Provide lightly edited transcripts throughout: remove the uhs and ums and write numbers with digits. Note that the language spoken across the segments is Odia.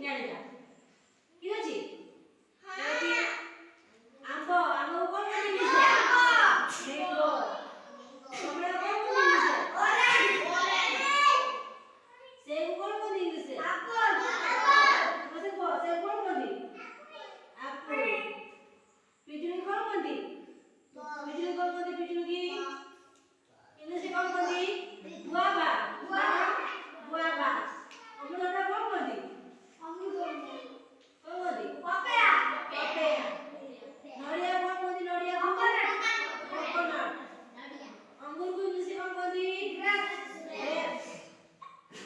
ଜାଣିବା ଠିକ ଅଛି। ଏଠି ଆମ୍ବ ଆମ୍ବକୁ କଣ କହନ୍ତି ଇଂଲିଶରେ? ମ୍ୟାଙ୍ଗୋ। କମଳା କଣ କହନ୍ତି ଇଂଲିଶରେ? ସେଉ କଣ କହନ୍ତି ଇଂଲିଶରେ? ଆପଲ୍। ମତେ କୁହ ସେଉ କଣ କହନ୍ତି? ଆପଲ୍। ପିଜୁଳି କଣ କହନ୍ତି? ପିଜୁଳି କଣ କହନ୍ତି? ପିଜୁଳି ଇଂଲିଶରେ କଣ କହନ୍ତି? ଗୁଆଭା। ଗୁଆଭା। ଅମୃତଭଣ୍ଡା କଣ କହନ୍ତି? ଅମୃତଭଣ୍ଡା। କଣ କହନ୍ତି? ପପେୟା। ପପେୟା। ନଡ଼ିଆ କଣ କହନ୍ତି? ନଡ଼ିଆକୁ କୋକୋନଟ୍। ଅଙ୍ଗୁରକୁ ଇଂଲିଶରେ କଣ କହନ୍ତି? ଗ୍ରେପ୍ସ।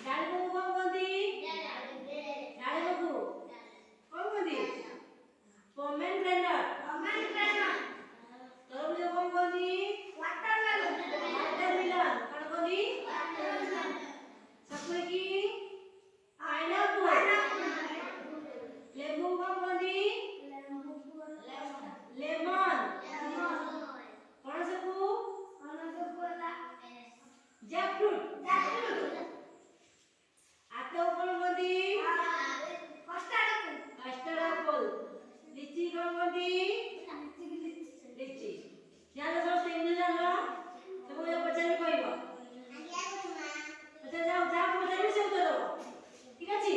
ଡାଳିମ୍ବକୁ କଣ କହନ୍ତି? ଡାଳିମ୍ବକୁ କଣ କହନ୍ତି? ପୋମେଗ୍ରାନେଟ୍। ତରଭୁଜ କଣ କହନ୍ତି? ୱାଟରମେଲନ୍। କଣ କହନ୍ତି? ସପୁରୀକି ପାଇନାପଲ୍। ଲେମ୍ବୁ କଣ କହନ୍ତି? ଲେମନ୍। ପଣସକୁ ଜ୍ୟାକଫ୍ରୁଟ୍। ଆତକୁ କଣ କହନ୍ତି? Custard apple. ଲିଚି କଣ କହନ୍ତି? ଲିଚି। ଜାଣିଲ ସମସ୍ତେ ଇଂଲିଶ ଜାଣିଲ? ତମକୁ ଯାହା ପଚାରିବି କହିବ। ଆଚ୍ଛା ଯାହାକୁ ପଚାରିବି ସେ ଉତ୍ତର ଦେବ। ଠିକ ଅଛି।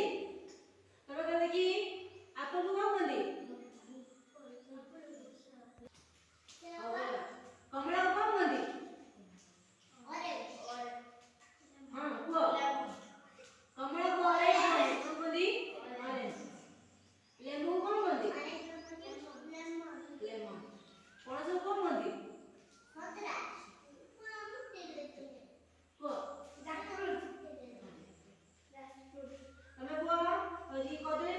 ତମେ କହ ଦେଖି ଆପଲକୁ କଣ କହନ୍ତି? କମଳାକୁ କଣ କହନ୍ତି? ହଁ କୁହ। କମଳାକୁ ଅରେଞ୍ଜ କହନ୍ତି। କଣ କହନ୍ତି? ଅରେଞ୍ଜ। ଲେମ୍ବୁକୁ କଣ କହନ୍ତି? ଲେମନ୍। ପଣସକୁ କଣ କହନ୍ତି? କୁହ। ତମେ କୁହ ହଉଛି କଦଳୀ